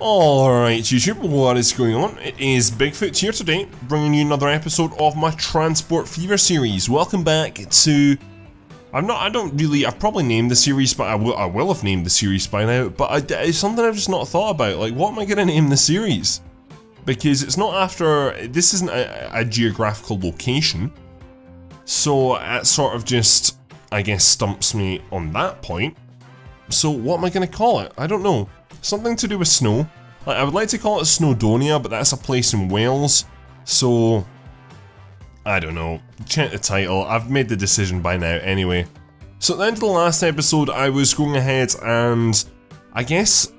Alright YouTube, what is going on? It is Bigfoot here today, bringing you another episode of my Transport Fever series. Welcome back to... I've probably named the series, but I will have named the series by now, but it's something I've just not thought about. Like, what am I going to name the series? Because it's not after... This isn't a geographical location, so it sort of just, I guess, stumps me on that point. So what am I going to call it? I don't know. Something to do with snow. Like, I would like to call it Snowdonia, but that's a place in Wales. So, I don't know. Check the title. I've made the decision by now anyway. So at the end of the last episode, I was going ahead and, I guess,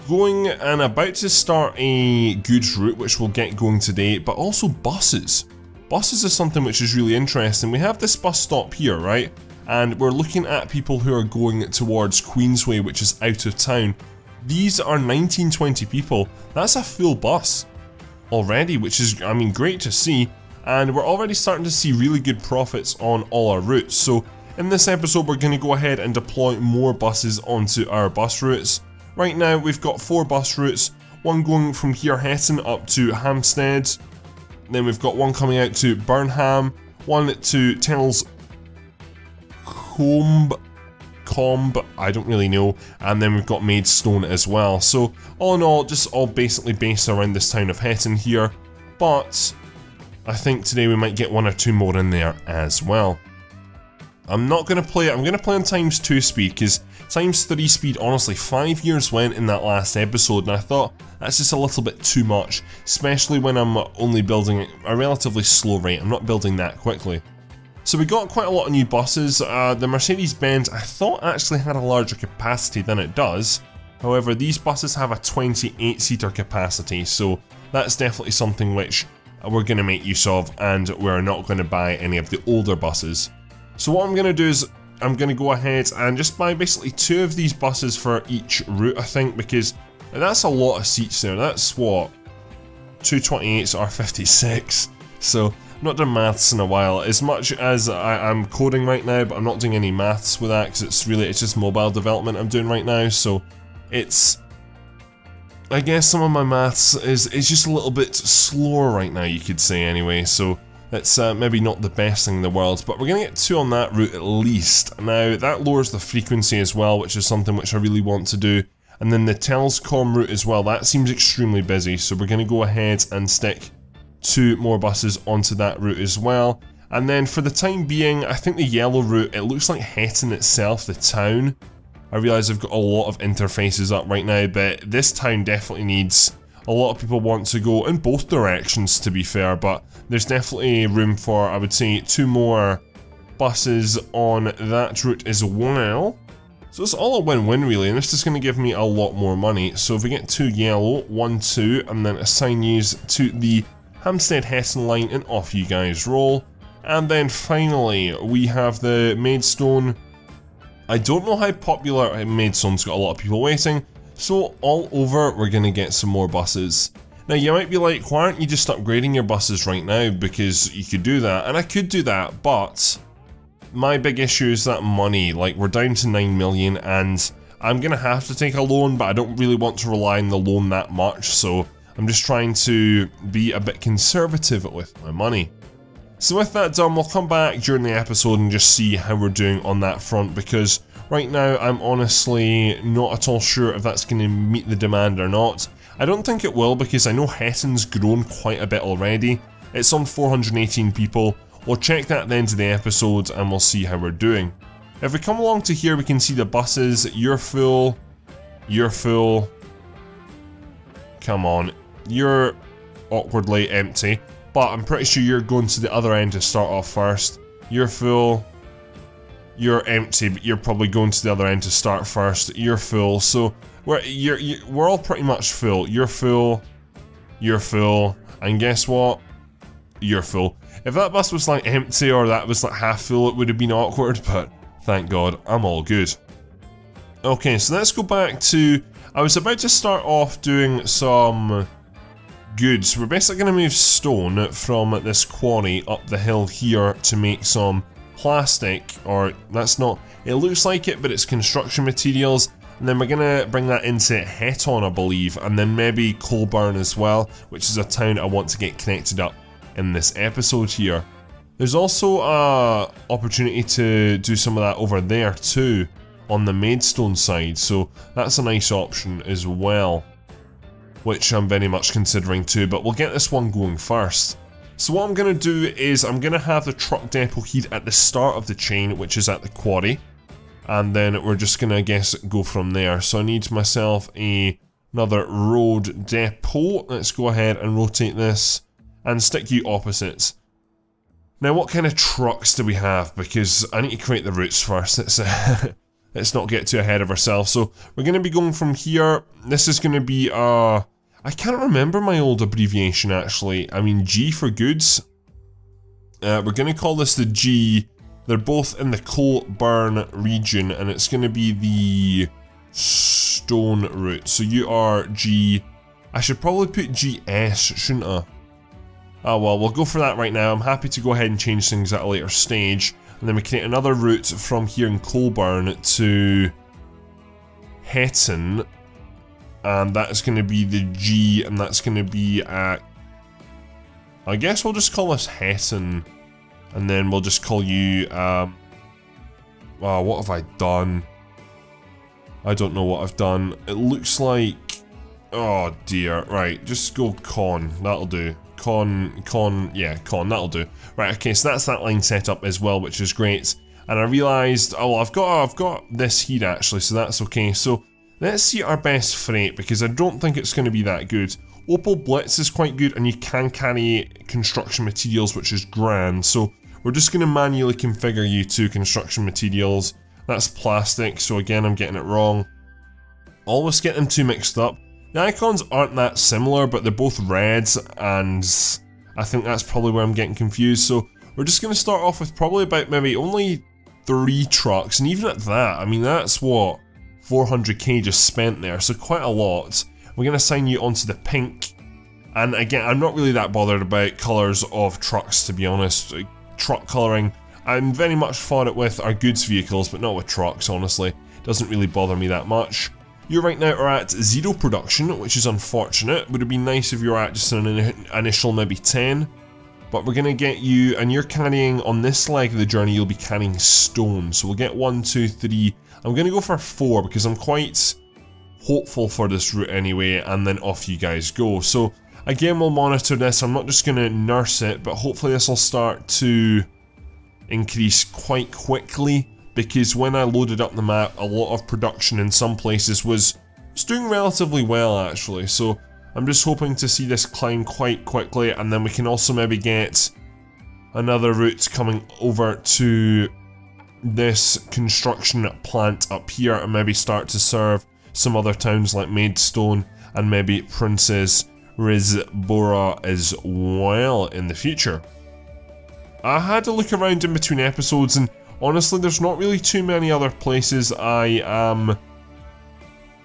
going and about to start a goods route, which we'll get going today, but also buses. Buses is something which is really interesting. We have this bus stop here, right? And we're looking at people who are going towards Queensway, which is out of town. These are 1920 people. That's a full bus already, which is, I mean, great to see. And we're already starting to see really good profits on all our routes. So in this episode, we're going to go ahead and deploy more buses onto our bus routes. Right now, we've got 4 bus routes. One going from here, Hetton, up to Hampstead. Then we've got one coming out to Burnham. One to Tells Combe, I don't really know, and then we've got Maidstone as well. So all in all, just all basically based around this town of Hetton here, but I think today we might get 1 or 2 more in there as well. I'm not going to play it, I'm going to play on ×2 speed, because ×3 speed, honestly, 5 years went in that last episode, and I thought that's just a little bit too much, especially when I'm only building at a relatively slow rate. I'm not building that quickly. So we got quite a lot of new buses. The Mercedes-Benz I thought actually had a larger capacity than it does. However, these buses have a 28-seater capacity, so that's definitely something which we're going to make use of, and we're not going to buy any of the older buses. So what I'm going to do is I'm going to go ahead and just buy basically 2 of these buses for each route, I think, because that's a lot of seats there. That's what, 228s are 56, so not done maths in a while, as much as I'm coding right now, but I'm not doing any maths with that because it's just mobile development I'm doing right now, so it's, I guess some of my maths is just a little bit slower right now, you could say anyway, so that's maybe not the best thing in the world, but we're going to get 2 on that route at least. Now that lowers the frequency as well, which is something which I really want to do, and then the Telscom route as well, that seems extremely busy, so we're going to go ahead and stick 2 more buses onto that route as well. And then for the time being, I think the yellow route, it looks like Hetton itself, the town. I realise I've got a lot of interfaces up right now, but this town definitely needs, a lot of people want to go in both directions to be fair, but there's definitely room for, I would say, 2 more buses on that route as well. So it's all a win-win really, and this is going to give me a lot more money. So if we get 2 yellow, 1, 2, and then assign yous to the Hampstead-Hetton line, and off you guys roll. And then finally, we have the Maidstone. I don't know how popular Maidstone's got a lot of people waiting, so all over we're going to get some more buses. Now you might be like, why aren't you just upgrading your buses right now, because you could do that, and I could do that, but my big issue is that money. Like, we're down to 9 million, and I'm going to have to take a loan, but I don't really want to rely on the loan that much, so I'm just trying to be a bit conservative with my money. So with that done, we'll come back during the episode and just see how we're doing on that front, because right now I'm honestly not at all sure if that's going to meet the demand or not. I don't think it will, because I know Hetton's grown quite a bit already. It's on 418 people. We'll check that at the end of the episode and we'll see how we're doing. If we come along to here, we can see the buses. You're full. You're full. Come on. You're awkwardly empty, but I'm pretty sure you're going to the other end to start off first. You're full. You're empty, but you're probably going to the other end to start first. You're full, so we're all pretty much full. You're full. You're full, and guess what? You're full. If that bus was like empty or that was like half full, it would have been awkward, but thank God, I'm all good. Okay, so let's go back to, I was about to start off doing some goods. We're basically going to move stone from this quarry up the hill here to make some plastic, or that's not, it looks like it, but it's construction materials. and then we're going to bring that into Heton, I believe, and then maybe Colburn as well, which is a town I want to get connected up in this episode here. There's also a opportunity to do some of that over there too, on the Maidstone side, so that's a nice option as well, which I'm very much considering too, but we'll get this one going first. So what I'm going to do is I'm going to have the truck depot here at the start of the chain, which is at the quarry, and then we're just going to, I guess, go from there. So I need myself another road depot. Let's go ahead and rotate this and stick you opposites. Now what kind of trucks do we have? Because I need to create the routes first. Let's not get too ahead of ourselves. So we're going to be going from here. This is going to be I can't remember my old abbreviation actually. I mean G for goods. We're going to call this the G. They're both in the Colburn region, and it's going to be the stone route. So you are G. I should probably put GS, shouldn't I? Oh well, we'll go for that right now. I'm happy to go ahead and change things at a later stage. And then we create another route from here in Colburn to Heton. And that's going to be the G, and that's going to be at... I guess we'll just call this Heton. And then we'll just call you... oh, what have I done? I don't know what I've done. It looks like... Oh dear. Right, just go Con. That'll do. Yeah, Con, that'll do. Right, okay, so that's that line set up as well, which is great. And I realised, oh, I've got this here actually, so that's okay. So let's see our best freight, because I don't think it's going to be that good. Opal Blitz is quite good, and you can carry construction materials, which is grand. So we're just going to manually configure you to construction materials. That's plastic, so again, I'm getting it wrong. Always get them too mixed up. The icons aren't that similar, but they're both reds, and I think that's probably where I'm getting confused. So we're just going to start off with probably about maybe only 3 trucks, and even at that, I mean, that's what 400k just spent there, so quite a lot. We're going to assign you onto the pink, and again, I'm not really that bothered about colours of trucks, to be honest. Truck colouring, I'm very much for it with our goods vehicles, but not with trucks, honestly. Doesn't really bother me that much. You right now are at 0 production, which is unfortunate. Would have been nice if you were at just an initial maybe 10. But we're going to get you, and you're carrying, on this leg of the journey, you'll be carrying stone. So we'll get 1, 2, 3. I'm going to go for 4 because I'm quite hopeful for this route anyway, and then off you guys go. So again, we'll monitor this. I'm not just going to nurse it, but hopefully this will start to increase quite quickly. Because when I loaded up the map, a lot of production in some places was doing relatively well actually, so I'm just hoping to see this climb quite quickly, and then we can also maybe get another route coming over to this construction plant up here, and maybe start to serve some other towns like Maidstone and maybe Princess Risborough as well in the future. I had a look around in between episodes, and honestly, there's not really too many other places I am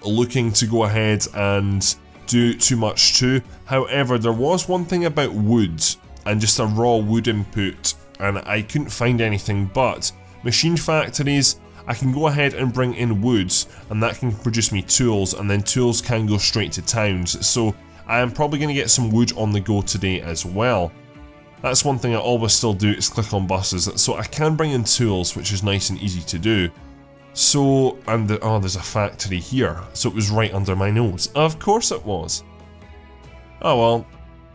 looking to go ahead and do too much to. However, there was one thing about wood and just a raw wood input, and I couldn't find anything, but machine factories, I can go ahead and bring in woods, and that can produce me tools, and then tools can go straight to towns. So I am probably going to get some wood on the go today as well. That's one thing I always still do, is click on buses, so I can bring in tools, which is nice and easy to do. So, and oh, there's a factory here, so it was right under my nose. Of course it was. Oh well.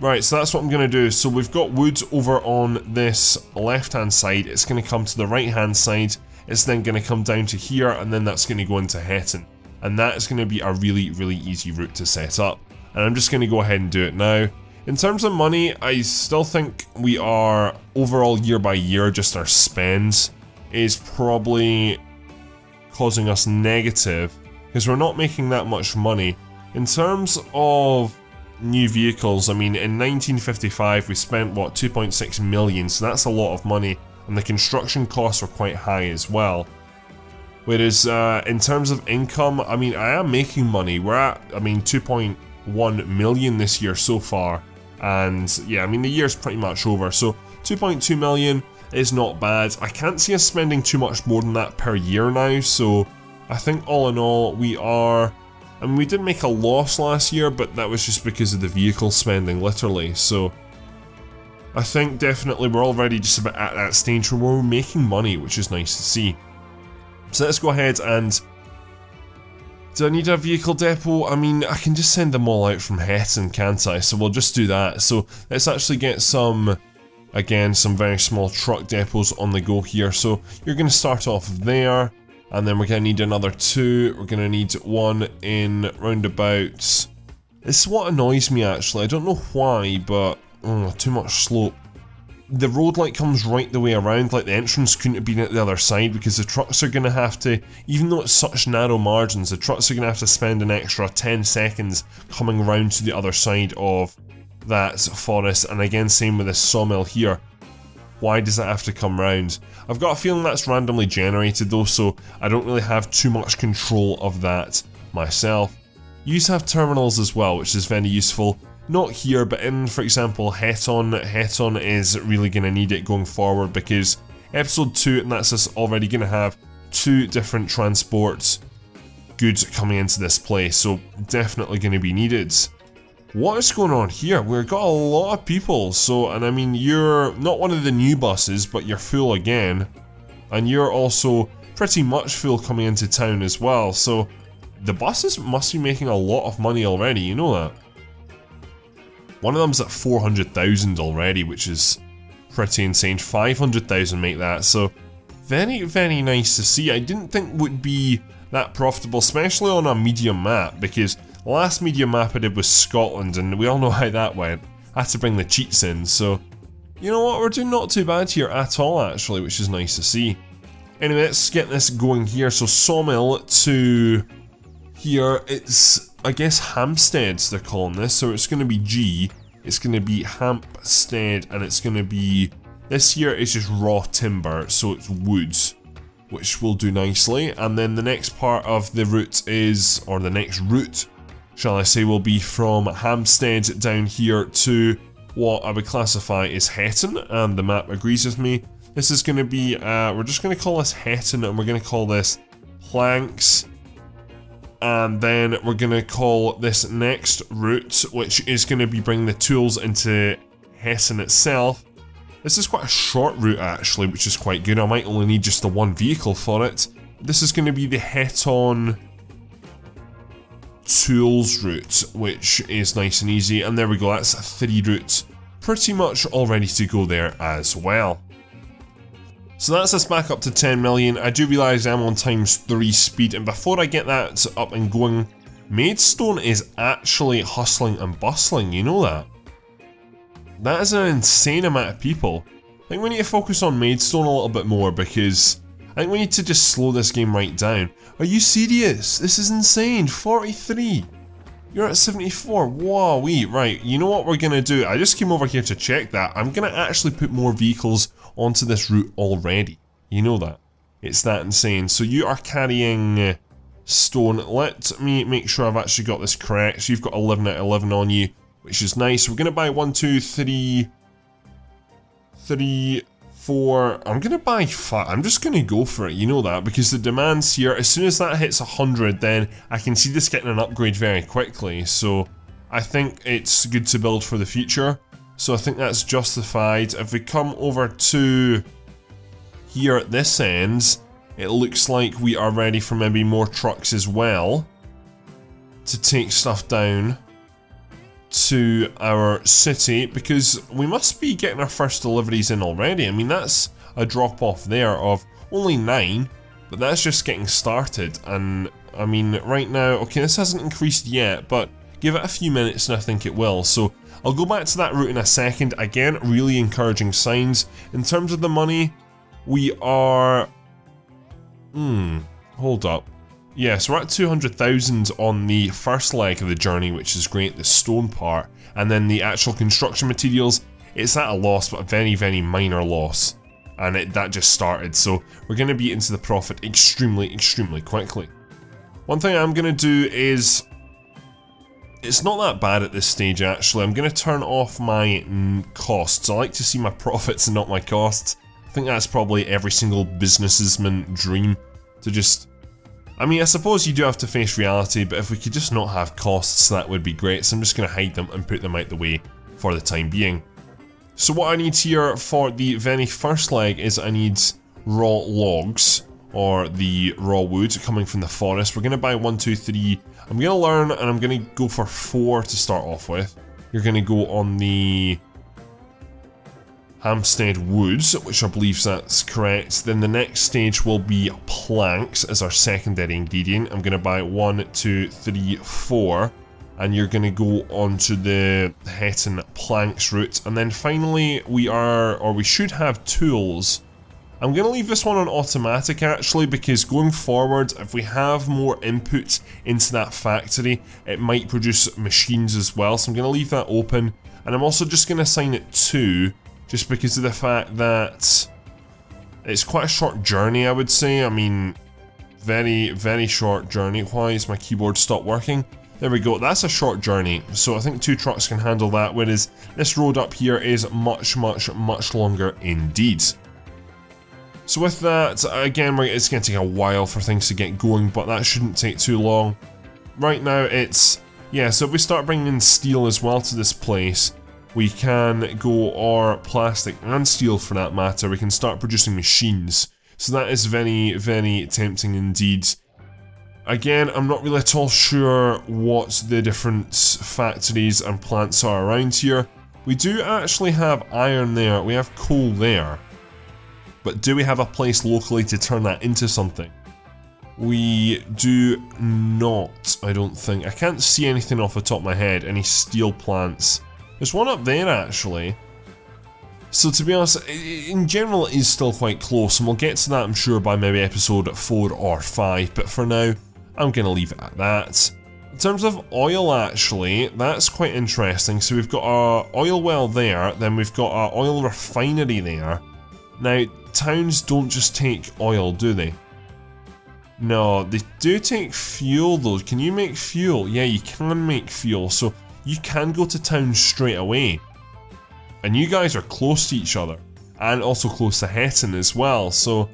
Right, so that's what I'm going to do. So we've got wood over on this left-hand side, it's going to come to the right-hand side, it's then going to come down to here, and then that's going to go into Heton. And that is going to be a really, really easy route to set up. And I'm just going to go ahead and do it now. In terms of money, I still think we are, overall year by year, just our spend is probably causing us negative, because we're not making that much money. In terms of new vehicles, I mean, in 1955 we spent, what, 2.6 million, so that's a lot of money, and the construction costs were quite high as well. Whereas, in terms of income, I mean, I am making money. We're at, I mean, 2.1 million this year so far. And yeah, I mean, the year's pretty much over, so 2.2 million is not bad. I can't see us spending too much more than that per year now, so I think all in all we are, I mean, we did make a loss last year, but that was just because of the vehicle spending, literally. So I think definitely we're already just about at that stage where we're making money, which is nice to see. So let's go ahead and... Do I need a vehicle depot? I mean, I can just send them all out from Heton, can't I? So we'll just do that. So let's actually get some, again, some very small truck depots on the go here. So you're going to start off there, and then we're going to need another 2. We're going to need 1 in roundabouts. This is what annoys me, actually. I don't know why, but too much slope. The road like comes right the way around, like the entrance couldn't have been at the other side, because the trucks are going to have to, even though it's such narrow margins, the trucks are going to have to spend an extra 10 seconds coming round to the other side of that forest. And again, same with this sawmill here. Why does that have to come round? I've got a feeling that's randomly generated though, so I don't really have too much control of that myself. You have terminals as well, which is very useful. Not here, but in, for example, Heton. Heton is really going to need it going forward, because episode 2, and that's us already going to have 2 different transport goods coming into this place, so definitely going to be needed. What is going on here? We've got a lot of people, so, and I mean, you're not one of the new buses, but you're full again, and you're also pretty much full coming into town as well, so the buses must be making a lot of money already, you know that. One of them's at 400,000 already, which is pretty insane. 500,000 make that, so very, very nice to see. I didn't think would be that profitable, especially on a medium map, because the last medium map I did was Scotland, and we all know how that went. I had to bring the cheats in, so you know what, we're doing not too bad here at all, actually, which is nice to see. Anyway, let's get this going here. So sawmill to here, it's, I guess, Hampsteads they're calling this, so it's going to be G, it's going to be Hampstead, and it's going to be, this here is just raw timber, so it's woods, which will do nicely. And then the next part of the route is, or the next route, shall I say, will be from Hampstead down here to what I would classify as Heton, and the map agrees with me. This is going to be, we're just going to call this Heton, and we're going to call this planks. And then we're going to call this next route, which is going to be bringing the tools into Heton itself. This is quite a short route actually, which is quite good. I might only need just the 1 vehicle for it. This is going to be the Heton tools route, which is nice and easy. And there we go, that's 3 routes pretty much all ready to go there as well. So that's us back up to 10 million. I do realise I'm on ×3 speed, and before I get that up and going, Maidstone is actually hustling and bustling, you know that? That is an insane amount of people. I think we need to focus on Maidstone a little bit more, because I think we need to just slow this game right down. Are you serious? This is insane. 43. You're at 74. Wowee. Right, you know what we're going to do? I just came over here to check that. I'm going to actually put more vehicles onto this route already. You know that. It's that insane. So you are carrying stone. Let me make sure I've actually got this correct. So you've got 11 out of 11 on you, which is nice. We're going to buy 1, 2, 3, 4. I'm going to buy 5. I'm just going to go for it, you know that, because the demands here, as soon as that hits 100, then I can see this getting an upgrade very quickly. So I think it's good to build for the future. So I think that's justified. If we come over to here at this end, it looks like we are ready for maybe more trucks as well to take stuff down to our city, because we must be getting our first deliveries in already. I mean, that's a drop off there of only 9, but that's just getting started. And I mean, right now, okay, this hasn't increased yet, but give it a few minutes and I think it will. So I'll go back to that route in a second. Again, really encouraging signs. In terms of the money, we are... hold up. Yeah, so we're at 200,000 on the first leg of the journey, which is great, the stone part. And then the actual construction materials, it's at a loss, but a very, very minor loss. And that just started, so we're going to be into the profit extremely, extremely quickly. One thing I'm going to do is... It's not that bad at this stage, actually. I'm going to turn off my costs. I like to see my profits and not my costs. I think that's probably every single businessman's dream, to just I mean, I suppose you do have to face reality, but if we could just not have costs, that would be great. So I'm just going to hide them and put them out the way for the time being. So what I need here for the very first leg is I need raw logs, or the raw wood coming from the forest. We're going to buy 1, 2, 3. I'm going to learn, and I'm going to go for 4 to start off with. You're going to go on the Hampstead Woods, which I believe that's correct. Then the next stage will be planks as our secondary ingredient. I'm going to buy 1, 2, 3, 4. And you're going to go onto the Hetton planks route. And then finally we should have tools. I'm going to leave this one on automatic actually, because going forward, if we have more input into that factory, it might produce machines as well. So I'm going to leave that open. And I'm also just going to assign it 2, just because of the fact that it's quite a short journey, I would say. I mean, very, very short journey. Why is my keyboard stopped working? There we go, that's a short journey, so I think 2 trucks can handle that, whereas this road up here is much, much, much longer indeed. So with that, again, it's going to take a while for things to get going, but that shouldn't take too long. Right now it's, yeah, so if we start bringing in steel as well to this place, we can go, or plastic and steel for that matter, we can start producing machines. So that is very, very tempting indeed. Again, I'm not really at all sure what the different factories and plants are around here. We do actually have iron there, we have coal there. But do we have a place locally to turn that into something? We do not, I don't think. I can't see anything off the top of my head, any steel plants. There's one up there actually. So to be honest, in general it is still quite close, and we'll get to that I'm sure by maybe episode 4 or 5, but for now, I'm going to leave it at that. In terms of oil actually, that's quite interesting. So we've got our oil well there, then we've got our oil refinery there. Now, towns don't just take oil, do they? No, they do take fuel though. Can you make fuel? Yeah, you can make fuel, so you can go to town straight away. And you guys are close to each other, and also close to Hetton as well, so...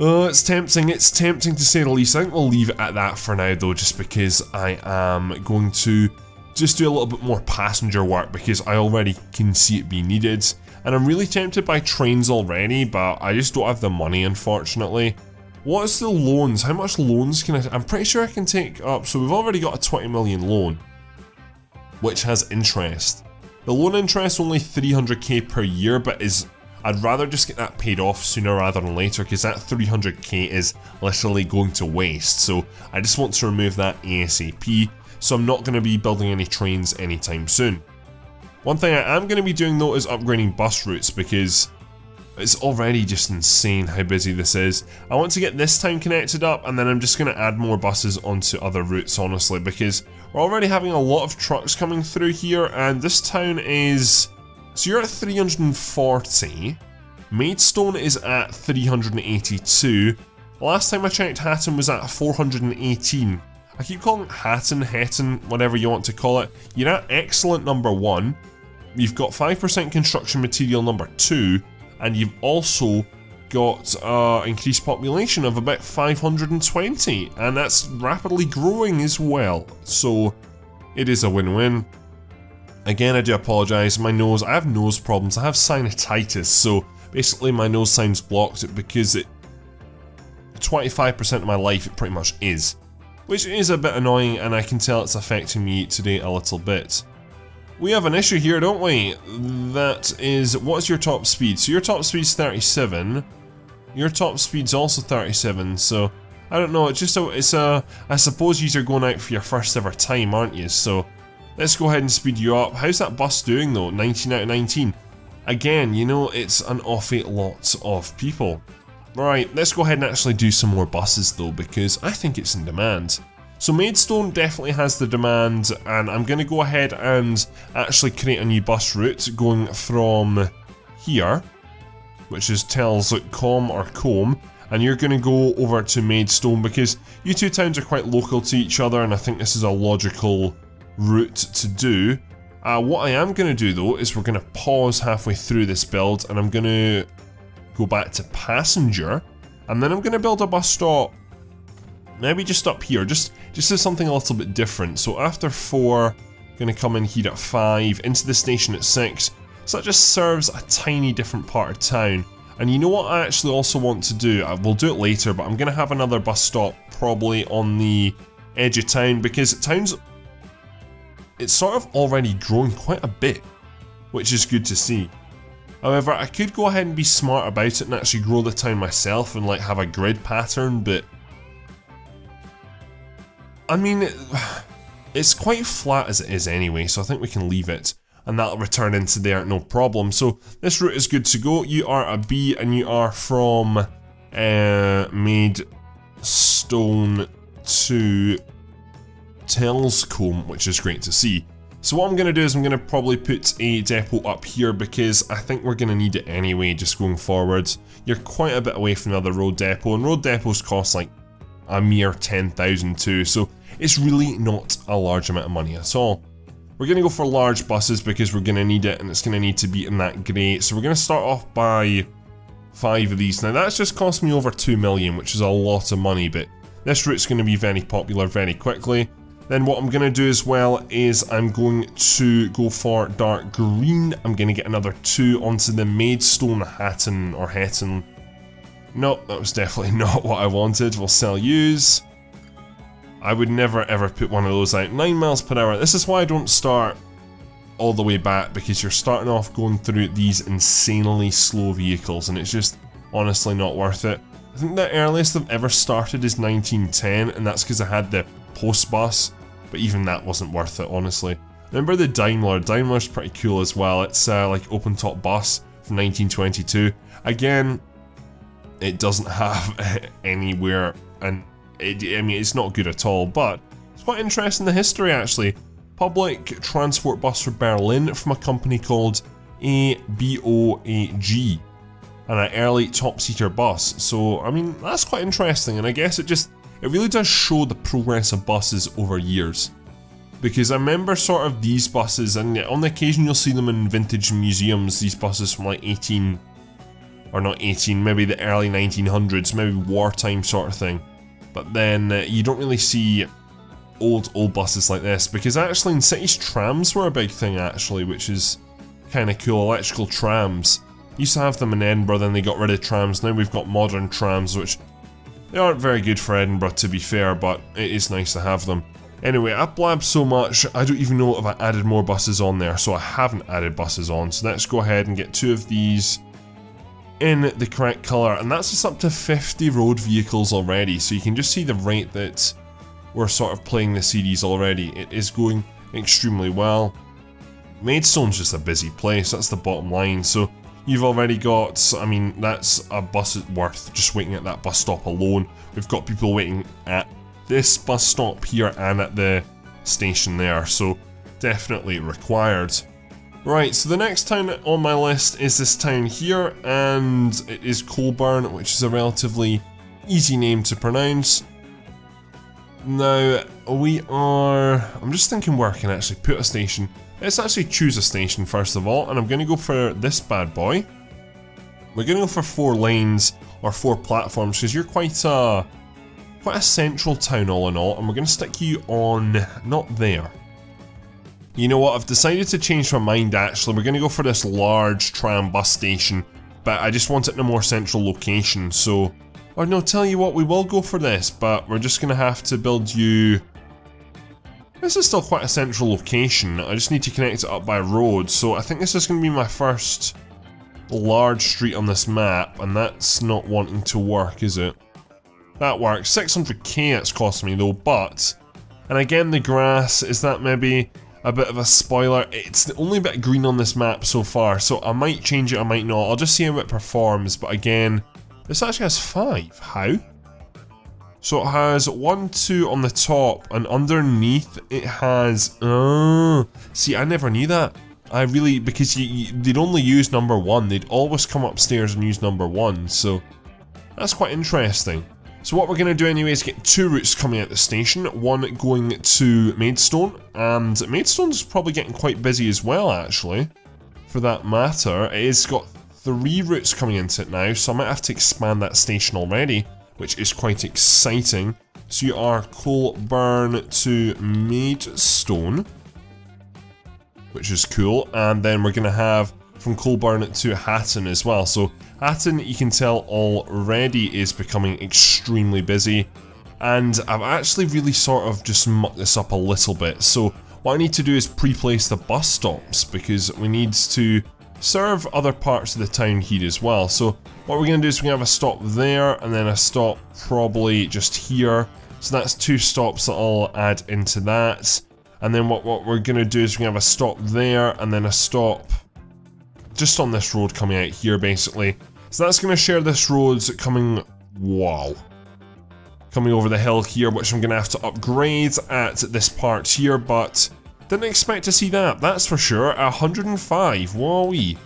Oh, it's tempting to say the least. I think we'll leave it at that for now though, just because I am going to just do a little bit more passenger work, because I already can see it being needed. And I'm really tempted by trains already, but I just don't have the money unfortunately. What is the loans? How much loans can I'm pretty sure I can take up, so we've already got a 20 million loan, which has interest. The loan interest only 300k per year, but I'd rather just get that paid off sooner rather than later, because that 300k is literally going to waste, so I just want to remove that ASAP, so I'm not going to be building any trains anytime soon. One thing I am going to be doing though is upgrading bus routes, because it's already just insane how busy this is. I want to get this town connected up, and then I'm just going to add more buses onto other routes honestly, because we're already having a lot of trucks coming through here, and this town is... So you're at 340, Maidstone is at 382, last time I checked Hatton was at 418. I keep calling it Hatton, Hetton, whatever you want to call it. You're at excellent number 1, you've got 5% construction material number 2, and you've also got increased population of about 520, and that's rapidly growing as well, so it is a win-win. Again, I do apologise, my nose, I have nose problems, I have sinusitis, so basically my nose sounds blocked because 25% of my life it pretty much is. Which is a bit annoying, and I can tell it's affecting me today a little bit. We have an issue here, don't we? That is, what's your top speed? So your top speed's 37, your top speed's also 37, so I don't know, it's just I suppose you're going out for your first ever time, aren't you? So let's go ahead and speed you up. How's that bus doing though? 19 out of 19. Again, you know, it's an awful lot of people. Right, let's go ahead and actually do some more buses though, because I think it's in demand. So Maidstone definitely has the demand, and I'm going to go ahead and actually create a new bus route going from here, which is Telscombe or Combe, and you're going to go over to Maidstone because you two towns are quite local to each other, and I think this is a logical route to do. What I am going to do though is we're going to pause halfway through this build, and I'm going to go back to passenger, and then I'm going to build a bus stop maybe just up here, just as something a little bit different. So after 4, gonna come in here at 5, into the station at 6. So that just serves a tiny different part of town. And you know what I actually also want to do? We'll do it later, but I'm gonna have another bus stop probably on the edge of town, because it's sort of already grown quite a bit, which is good to see. However, I could go ahead and be smart about it and actually grow the town myself and like have a grid pattern, but I mean, it's quite flat as it is anyway, so I think we can leave it and that'll return into there, no problem. So this route is good to go. You are a B and you are from Maidstone to Telscombe, which is great to see. So what I'm going to do is I'm going to probably put a depot up here, because I think we're going to need it anyway just going forward. You're quite a bit away from the other road depot, and road depots cost like a mere 10,000 too, so it's really not a large amount of money at all. We're going to go for large buses because we're going to need it, and it's going to need to be in that grey. So we're going to start off by 5 of these. Now that's just cost me over 2 million, which is a lot of money, but this route's going to be very popular very quickly. Then what I'm going to do as well is I'm going to go for dark green. I'm going to get another 2 onto the Maidstone Hatton or Hetton. Nope, that was definitely not what I wanted. We'll sell use. I would never ever put one of those out. 9 miles per hour. This is why I don't start all the way back, because you're starting off going through these insanely slow vehicles and it's just honestly not worth it. I think the earliest I've ever started is 1910, and that's because I had the post bus. But even that wasn't worth it, honestly. Remember the Daimler? Daimler's pretty cool as well. It's like open top bus from 1922. Again, it doesn't have anywhere, and I mean, it's not good at all, but it's quite interesting, the history actually. Public transport bus for Berlin from a company called ABOAG, and an early top-seater bus. So, I mean, that's quite interesting, and I guess it really does show the progress of buses over years. Because I remember sort of these buses, and on the occasion you'll see them in vintage museums, these buses from like maybe the early 1900s, maybe wartime sort of thing. But then you don't really see old buses like this, because actually in cities trams were a big thing actually, which is kind of cool. Electrical trams. Used to have them in Edinburgh, then they got rid of trams. Now we've got modern trams, which they aren't very good for Edinburgh to be fair, but it is nice to have them. Anyway, I've blabbed so much, I don't even know if I added more buses on there, so I haven't added buses on. So let's go ahead and get 2 of these in the correct colour, and that's just up to 50 road vehicles already, so you can just see the rate that we're sort of playing the series already. It is going extremely well. Maidstone's just a busy place, that's the bottom line. So you've already got, I mean, that's a bus worth just waiting at that bus stop alone. We've got people waiting at this bus stop here and at the station there, so definitely required. Right, so the next town on my list is this town here, and it is Colburn, which is a relatively easy name to pronounce. Now, I'm just thinking where I can actually put a station. Let's actually choose a station first of all, and I'm going to go for this bad boy. We're going to go for 4 lanes, or 4 platforms, because you're quite a central town all in all, and we're going to stick you on, not there. You know what, I've decided to change my mind actually. We're going to go for this large tram bus station, but I just want it in a more central location, so... Or no, tell you what, we will go for this, but we're just going to have to build you... This is still quite a central location, I just need to connect it up by road, so I think this is going to be my first large street on this map, and that's not wanting to work, is it? That works. 600k it's cost me though, but... And again, the grass, is that maybe a bit of a spoiler? It's the only bit green on this map so far, so I might change it, I might not. I'll just see how it performs, but again, this actually has 5. How? So it has 1, 2 on the top, and underneath it has... see, I never knew that. I really... Because they'd only use number 1. They'd always come upstairs and use number 1, so... That's quite interesting. So what we're going to do anyway is get 2 routes coming out the station. One going to Maidstone, and Maidstone's probably getting quite busy as well, actually. For that matter, it's got 3 routes coming into it now, so I might have to expand that station already, which is quite exciting. So you are Coalburn to Maidstone, which is cool. And then we're going to have from Coalburn to Hatton as well. So Hatton, you can tell already is becoming extremely busy. And I've actually really sort of just mucked this up a little bit. So what I need to do is pre-place the bus stops, because we need to serve other parts of the town here as well. So what we're going to do is we're going to have a stop there, and then a stop probably just here. So that's 2 stops that I'll add into that. And then what we're going to do is we're going to have a stop there, and then a stop just on this road coming out here, basically. So that's going to share this road coming, wow, coming over the hill here, which I'm going to have to upgrade at this part here, but didn't expect to see that, that's for sure. 105, wowee.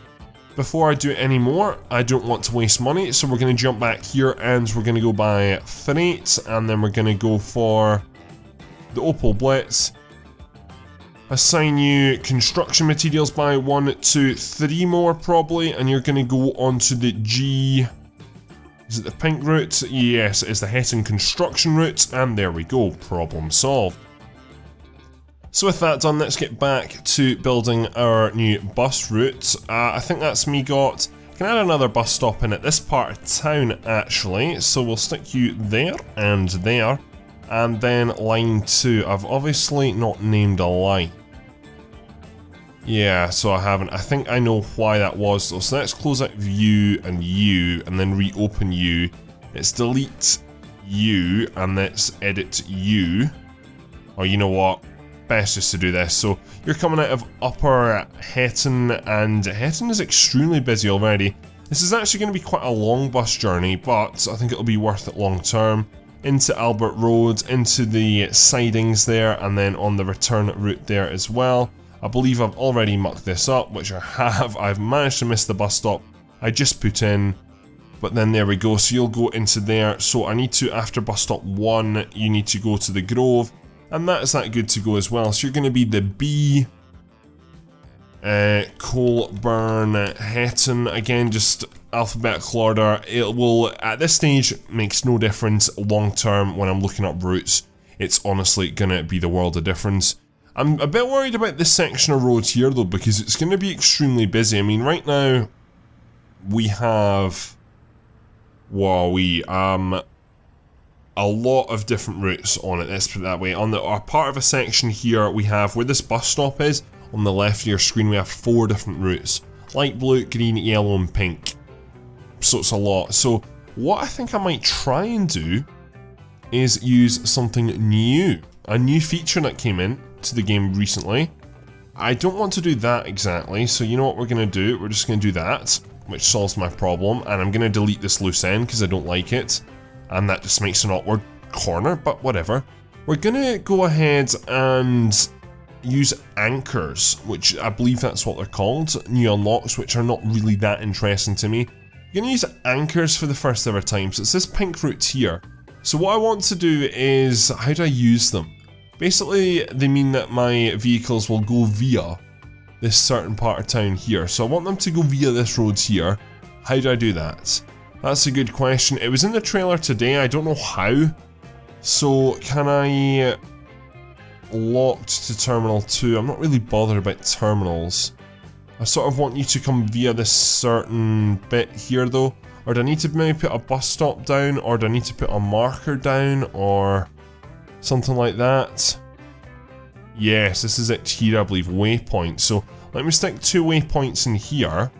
Before I do any more, I don't want to waste money, so we're going to jump back here and we're going to go buy freight, and then we're going to go for the Opal Blitz. Assign you construction materials by 1, 2, 3 more probably, and you're going to go onto the G... Is it the pink route? Yes, it is the Hetton construction route, and there we go, problem solved. So with that done, let's get back to building our new bus route. I think that's me got... I can add another bus stop in at this part of town actually, so we'll stick you there and there. And then line 2, I've obviously not named a line. Yeah, so I haven't. I think I know why that was though. So let's close out view and you, and then reopen you. Let's delete you, and let's edit you. Oh, you know what? Best just to do this. So you're coming out of Upper Hetton, and Hetton is extremely busy already. This is actually going to be quite a long bus journey, but I think it'll be worth it long term. Into Albert Road, into the sidings there, and then on the return route there as well. I believe I've already mucked this up, which I have. I've managed to miss the bus stop I just put in, but then there we go. So you'll go into there. So I need to, after bus stop 1, you need to go to the Grove, and that is that good to go as well. So you're going to be the B, Coalburn, Hetton, again just alphabetical order. It will, at this stage, makes no difference long term when I'm looking up routes. It's honestly going to be the world of difference. I'm a bit worried about this section of roads here though, because it's going to be extremely busy. I mean, right now we have, a lot of different routes on it, let's put it that way. On our part of a section here, we have where this bus stop is. On the left of your screen, we have 4 different routes: light blue, green, yellow, and pink. So it's a lot. So what I think I might try and do is use something new, a new feature that came in to the game recently. I don't want to do that exactly, so you know what we're going to do? We're just going to do that, which solves my problem, and I'm going to delete this loose end because I don't like it, and that just makes an awkward corner, but whatever. We're going to go ahead and use anchors, which I believe that's what they're called, new unlocks, which are not really that interesting to me. I'm going to use anchors for the first ever time, so it's this pink route here. So what I want to do is, how do I use them? Basically, they mean that my vehicles will go via this certain part of town here. So I want them to go via this road here. How do I do that? That's a good question. It was in the trailer today, I don't know how. So can I... Locked to Terminal 2. I'm not really bothered about terminals. I sort of want you to come via this certain bit here though. Or do I need to maybe put a bus stop down? Or do I need to put a marker down? Or... something like that. Yes, this is it here, I believe, waypoint. So let me stick 2 waypoints in here.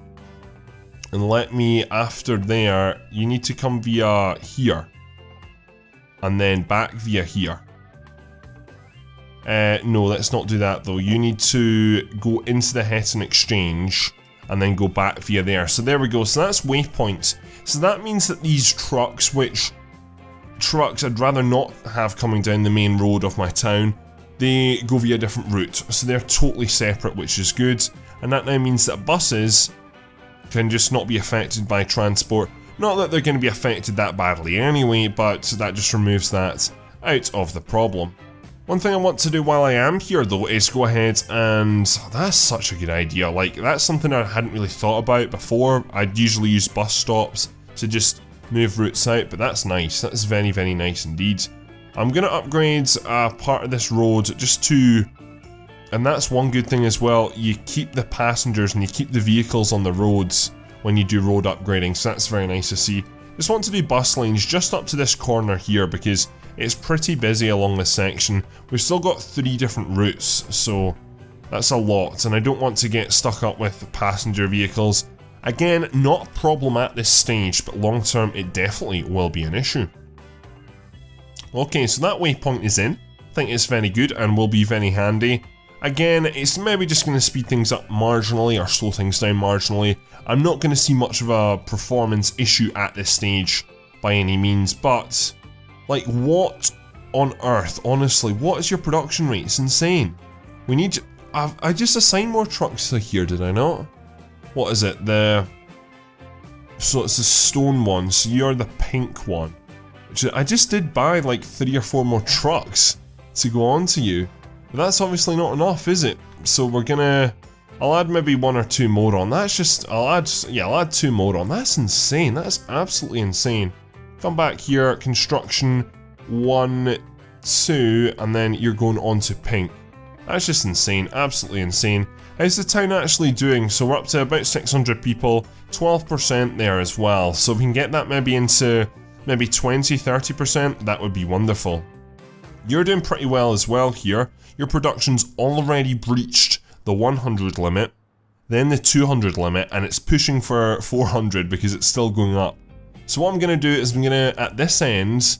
And let me, after there, you need to come via here. And then back via here. No, let's not do that though. You need to go into the Hetton Exchange and then go back via there. So there we go. So that's waypoints. So that means that these trucks, which... trucks I'd rather not have coming down the main road of my town, they go via a different route, so they're totally separate, which is good. And that now means that buses can just not be affected by transport. Not that they're going to be affected that badly anyway, but that just removes that out of the problem. One thing I want to do while I am here though is go ahead and... that's such a good idea, like that's something I hadn't really thought about before. I'd usually use bus stops to just move routes out, but that's nice. That's very, very nice indeed. I'm going to upgrade part of this road just to... And that's one good thing as well, you keep the passengers and you keep the vehicles on the roads when you do road upgrading, so that's very nice to see. Just want to do bus lanes just up to this corner here because it's pretty busy along this section. We've still got 3 different routes, so that's a lot, and I don't want to get stuck up with passenger vehicles. Again, not a problem at this stage, but long term it definitely will be an issue. Okay, so that waypoint is in. I think it's very good and will be very handy. Again, it's maybe just going to speed things up marginally or slow things down marginally. I'm not going to see much of a performance issue at this stage by any means, but like what on earth, honestly, what is your production rate? It's insane. We need to, I just assigned more trucks to here, did I not? What is it? So it's the stone one, so you're the pink one. Which I just did buy like 3 or 4 more trucks to go on to you. But that's obviously not enough, is it? So we're gonna... I'll add maybe 1 or 2 more on. That's just... I'll add 2 more on. That's insane. That's absolutely insane. Come back here, construction, 1, 2, and then you're going on to pink. That's just insane. Absolutely insane. How's the town actually doing? So we're up to about 600 people, 12% there as well. So if we can get that maybe into maybe 20-30%, that would be wonderful. You're doing pretty well as well here. Your production's already breached the 100 limit, then the 200 limit, and it's pushing for 400 because it's still going up. So what I'm going to do is I'm going to, at this end,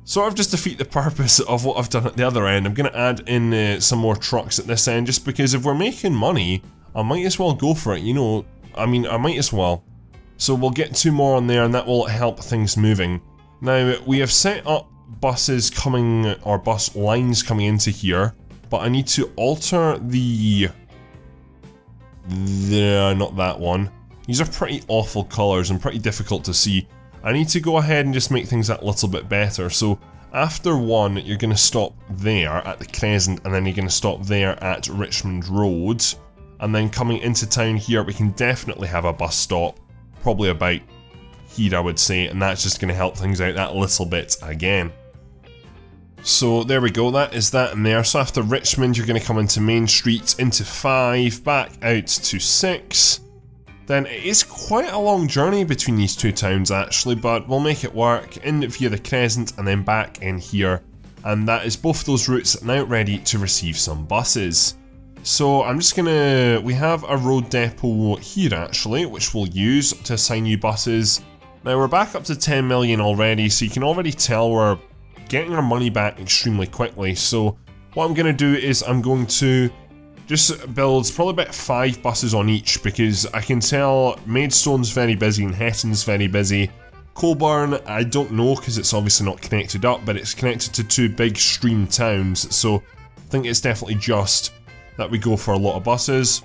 sort of just defeat the purpose of what I've done at the other end. I'm going to add in some more trucks at this end, just because if we're making money, I might as well go for it, you know. I mean, I might as well. So we'll get 2 more on there and that will help things moving. Now, we have set up buses coming, or bus lines coming into here, but I need to alter not that one. These are pretty awful colours and pretty difficult to see. I need to go ahead and just make things that little bit better. So after 1, you're going to stop there at the Crescent, and then you're going to stop there at Richmond Road. And then coming into town here, we can definitely have a bus stop, probably about here I would say, and that's just going to help things out that little bit again. So there we go, that is that in there. So after Richmond, you're going to come into Main Street, into 5, back out to 6. Then it is quite a long journey between these 2 towns actually, but we'll make it work. In via the Crescent and then back in here. And that is both those routes now ready to receive some buses. So I'm just gonna, we have a road depot here actually, which we'll use to assign you buses. Now we're back up to 10 million already, so you can already tell we're getting our money back extremely quickly. So what I'm going to do is I'm going to just build probably about 5 buses on each, because I can tell Maidstone's very busy and Hetton's very busy. Colburn, I don't know because it's obviously not connected up, but it's connected to 2 big stream towns, so I think it's definitely just that we go for a lot of buses.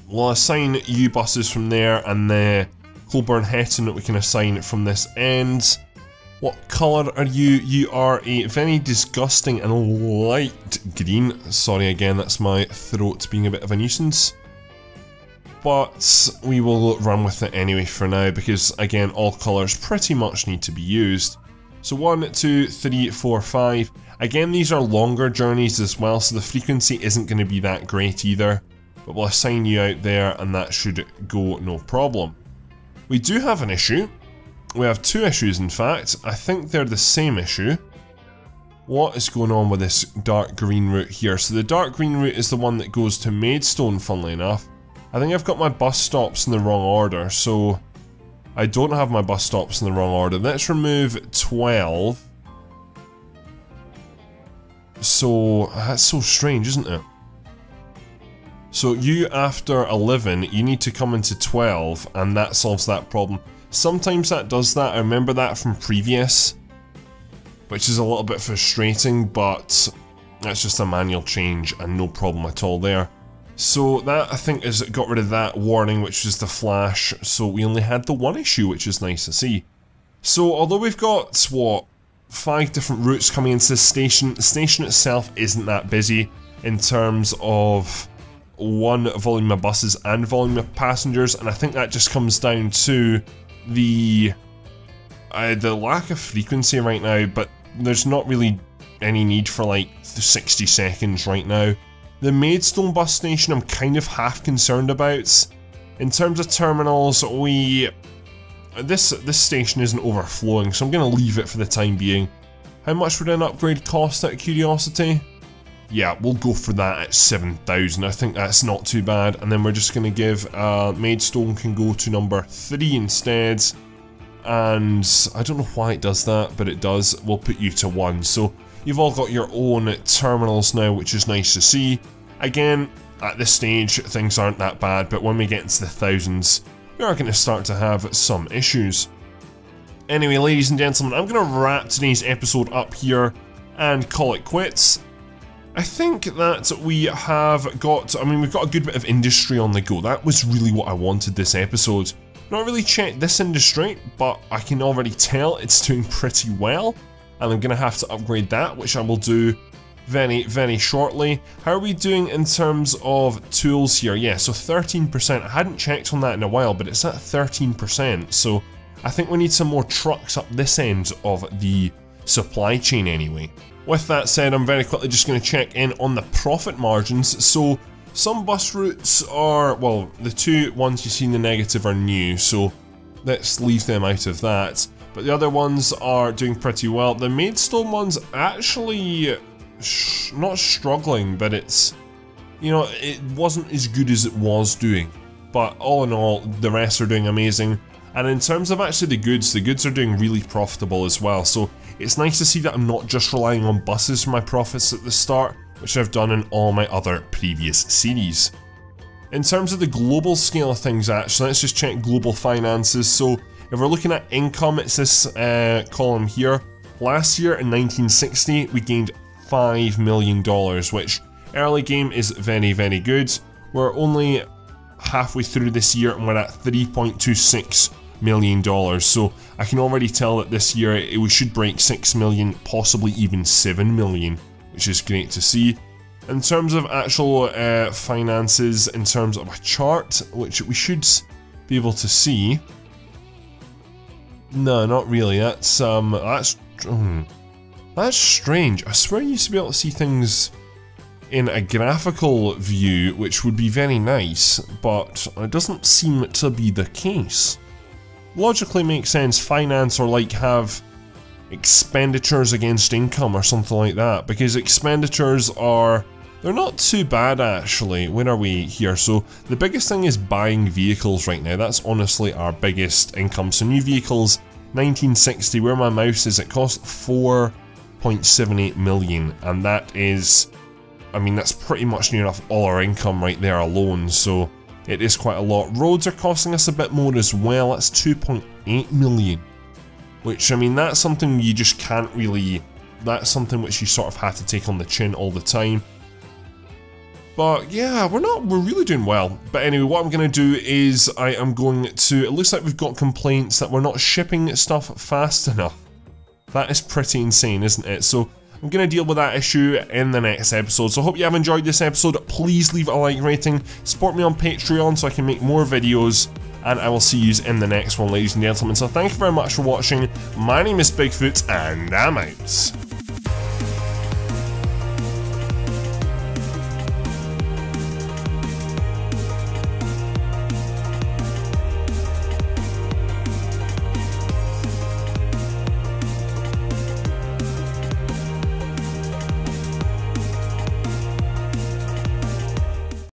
We'll assign you buses from there, and the Colburn Hetton that we can assign from this end. What colour are you? You are a very disgusting and light green. Sorry again, that's my throat being a bit of a nuisance. But we will run with it anyway for now, because again, all colours pretty much need to be used. So 1, 2, 3, 4, 5. Again, these are longer journeys as well, so the frequency isn't going to be that great either. But we'll assign you out there and that should go no problem. We do have an issue. We have 2 issues in fact. I think they're the same issue. What is going on with this dark green route here? So the dark green route is the one that goes to Maidstone, funnily enough. I think I've got my bus stops in the wrong order, so I don't have my bus stops in the wrong order. Let's remove 12. So, that's so strange, isn't it? So you, after 11, you need to come into 12, and that solves that problem. Sometimes that does that, I remember that from previous, which is a little bit frustrating, but that's just a manual change and no problem at all there. So that, I think, is got rid of that warning, which is the flash, so we only had the 1 issue, which is nice to see. So although we've got, what, 5 different routes coming into the station itself isn't that busy in terms of volume of buses and volume of passengers, and I think that just comes down to the lack of frequency right now, but there's not really any need for like 60 seconds right now. The Maidstone bus station I'm kind of half concerned about. In terms of terminals, this station isn't overflowing, so I'm going to leave it for the time being. How much would an upgrade cost out of curiosity? Yeah, we'll go for that at 7,000. I think that's not too bad. And then we're just going to give Maidstone can go to number 3 instead. And I don't know why it does that, but it does. We'll put you to 1. So you've all got your own terminals now, which is nice to see. Again, at this stage, things aren't that bad, but when we get into the thousands, we are going to start to have some issues. Anyway, ladies and gentlemen, I'm going to wrap today's episode up here and call it quits. I think that we have got, we've got a good bit of industry on the go. That was really what I wanted this episode. Not really checked this industry, but I can already tell it's doing pretty well. And I'm going to have to upgrade that, which I will do very, very shortly. How are we doing in terms of tools here? Yeah, so 13%. I hadn't checked on that in a while, but it's at 13%. So I think we need some more trucks up this end of the supply chain anyway. With that said, I'm very quickly just going to check in on the profit margins. So some bus routes are, well, the two ones you see in the negative are new, so let's leave them out of that. But the other ones are doing pretty well. The Maidstone one's actually not struggling, but it's, you know, it wasn't as good as it was doing. But all in all, the rest are doing amazing. And in terms of actually the goods are doing really profitable as well. So it's nice to see that I'm not just relying on buses for my profits at the start, which I've done in all my other previous series. In terms of the global scale of things actually, let's just check global finances. So if we're looking at income, it's this column here. Last year in 1960, we gained $5 million, which early game is very, very good. We're only halfway through this year and we're at $3.26 million. So I can already tell that this year we should break 6 million, possibly even 7 million, which is great to see. In terms of actual finances, in terms of a chart, which we should be able to see. No, not really. That's strange. I swear I used to be able to see things in a graphical view, which would be very nice, but it doesn't seem to be the case. Logically makes sense, finance or like have expenditures against income or something like that, because expenditures are, they're not too bad actually. Where are we here? So the biggest thing is buying vehicles right now. That's honestly our biggest income. So new vehicles, 1960, where my mouse is, it cost 4.78 million, and that is, that's pretty much near enough all our income right there alone, so it is quite a lot. Roads are costing us a bit more as well. That's 2.8 million, which, that's something you just can't really, that's something which you sort of have to take on the chin all the time. But yeah, we're really doing well. But anyway, what I'm going to do is I am going to, it looks like we've got complaints that we're not shipping stuff fast enough. That is pretty insane, isn't it? So I'm going to deal with that issue in the next episode. So I hope you have enjoyed this episode. Please leave a like rating, support me on Patreon so I can make more videos, and I will see you in the next one, ladies and gentlemen. So thank you very much for watching. My name is Bigfoot, and I'm out.